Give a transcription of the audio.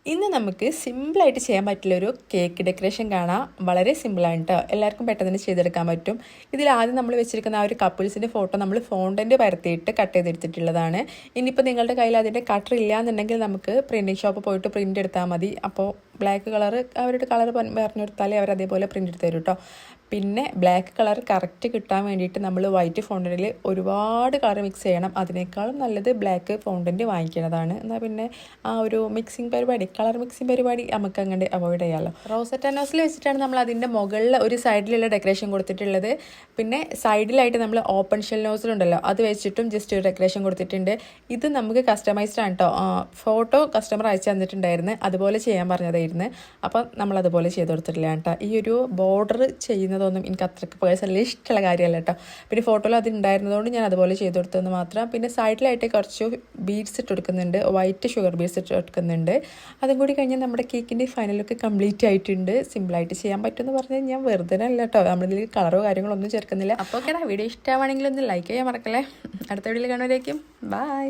ഇന്ന് നമുക്ക് സിമ്പിളായിട്ട് ചെയ്യാൻ പറ്റുള്ളൊരു കേക്ക് ഡെക്കറേഷൻ കാണാം. വളരെ സിമ്പിളാണ് കേട്ടോ, എല്ലാവർക്കും പെട്ടെന്ന് തന്നെ ചെയ്തെടുക്കാൻ പറ്റും. ഇതിൽ ആദ്യം നമ്മൾ വെച്ചിരിക്കുന്ന ആ ഒരു കപ്പിൾസിൻ്റെ ഫോട്ടോ നമ്മൾ ഫോണ്ടൻറ്റ് പരത്തിയിട്ട് കട്ട് ചെയ്തെടുത്തിട്ടുള്ളതാണ്. ഇനിയിപ്പോൾ നിങ്ങളുടെ കയ്യിൽ അതിൻ്റെ കട്ടർ ഇല്ല എന്നുണ്ടെങ്കിൽ നമുക്ക് പ്രിൻറ്റിങ് ഷോപ്പ് പോയിട്ട് പ്രിൻ്റ് എടുത്താൽ മതി. അപ്പോൾ ബ്ലാക്ക് കളർ അവരുടെ കളർ പറഞ്ഞു കൊടുത്താലേ അവർ അതേപോലെ പ്രിൻ്റ് എടുത്ത് തരും കേട്ടോ. പിന്നെ ബ്ലാക്ക് കളർ കറക്റ്റ് കിട്ടാൻ വേണ്ടിയിട്ട് നമ്മൾ വൈറ്റ് ഫോണ്ടൻറ്റിൽ ഒരുപാട് കളർ മിക്സ് ചെയ്യണം. അതിനേക്കാളും നല്ലത് ബ്ലാക്ക് ഫോണ്ടൻറ്റ് വാങ്ങിക്കുന്നതാണ്. എന്നാൽ പിന്നെ ആ ഒരു മിക്സിങ് പരിപാടി, കളർ മിക്സിങ് പരിപാടി നമുക്ക് അങ്ങനെ അവോയ്ഡ് ചെയ്യാമല്ലോ. റോസറ്റ് നോസിൽ വെച്ചിട്ടാണ് നമ്മൾ അതിൻ്റെ മുകളിൽ ഒരു സൈഡിലുള്ള ഡെക്കറേഷൻ കൊടുത്തിട്ടുള്ളത്. പിന്നെ സൈഡിലായിട്ട് നമ്മൾ ഓപ്പൺ ഷെൽ നോസിലുണ്ടല്ലോ, അത് വെച്ചിട്ടും ജസ്റ്റ് ഒരു ഡെക്കറേഷൻ കൊടുത്തിട്ടുണ്ട്. ഇത് നമുക്ക് കസ്റ്റമൈസ്ഡ് ആണ് കേട്ടോ. ഫോട്ടോ കസ്റ്റമർ അയച്ചു തന്നിട്ടുണ്ടായിരുന്നു, അതുപോലെ ചെയ്യാൻ പറഞ്ഞതായിരുന്നു. അപ്പം നമ്മളതുപോലെ ചെയ്ത് കൊടുത്തിട്ടില്ല കേട്ടോ. ഈ ഒരു ബോർഡർ ചെയ്യുന്നതൊന്നും എനിക്ക് അത്രയ്ക്ക് പേഴ്സണലി ഇഷ്ടമുള്ള കാര്യമല്ല കേട്ടോ. പിന്നെ ഫോട്ടോയിൽ അത് ഉണ്ടായിരുന്നതുകൊണ്ട് ഞാൻ അതുപോലെ ചെയ്ത് കൊടുത്തതെന്ന് മാത്രം. പിന്നെ സൈഡിലായിട്ട് കുറച്ച് ബീഡ്സ് ഇട്ട് കൊടുക്കുന്നുണ്ട്, വൈറ്റ് ഷുഗർ ബീഡ്സ് ഇട്ട് കൊടുക്കുന്നുണ്ട്. അതും കൂടി കഴിഞ്ഞാൽ നമ്മുടെ കേക്കിൻ്റെ ഫൈനൽ ലുക്ക് കംപ്ലീറ്റ് ആയിട്ടുണ്ട്. സിമ്പിളായിട്ട് ചെയ്യാൻ പറ്റുമെന്ന് പറഞ്ഞാൽ ഞാൻ വെറുതെ അല്ല കേട്ടോ, നമ്മളിതിൽ കളറോ കാര്യങ്ങളോ ഒന്നും ചേർക്കുന്നില്ല. അപ്പോൾ ഓക്കെ, വീഡിയോ ഇഷ്ടമാണെങ്കിൽ ഒന്ന് ലൈക്ക് ചെയ്യാൻ മറക്കല്ലേ. അടുത്ത വീഡിയോയിൽ കാണുമ്പോഴേക്കും ബൈ.